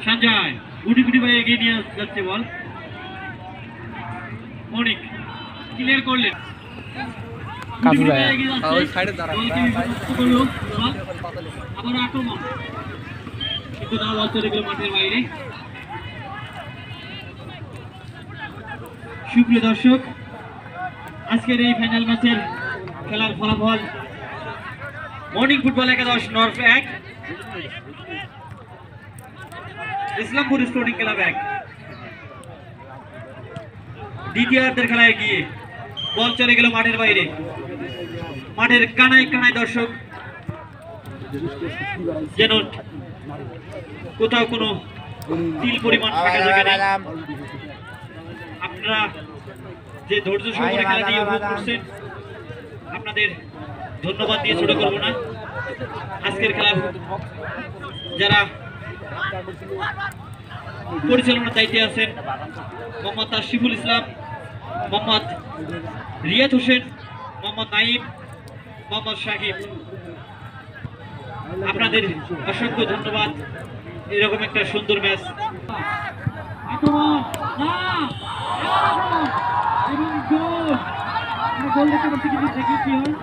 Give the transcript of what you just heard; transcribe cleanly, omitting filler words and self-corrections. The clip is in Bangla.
সঞ্জয় গুটি গুটি ভাই এগিয়ে নিয়ে যাচ্ছে বল। মনিক ক্লিয়ার করলেন, আবার আক্রমণ কিন্তু না, বল চলে গেল মাঠের বাইরে। সুপ্রিয় দর্শক, আজকের এই ফাইনাল ম্যাচের খেলার ফলাফল morning football 11 north 1, Islampur sporting club 1। দ্বিতীয়ার্ধের খেলায় গিয়ে বল চলে গেল মাঠের বাইরে। মাঠের কানায় কানায় দর্শক, যেন কোথাও কোনো তিল পরিমাণ ফাঁকা জায়গা নেই। আপনারা যে ধৈর্য সহকারে খেলাটি উপভোগ করছেন, আপনাদের ধন্যবাদ দিয়ে ছোট করবো না। আজকের খেলা যারা পরিচালনার দায়িত্বে আছেন মোহাম্মদ তাশরিফুল ইসলাম, মোহাম্মদ রিয়াদ হোসেন, মোহাম্মদ নাইম, মোহাম্মদ সাকিব, আপনাদের অসংখ্য ধন্যবাদ। এরকম একটা সুন্দর ম্যাচ গোল দেখতে পাচ্ছি, কিন্তু দেখি কি হয়।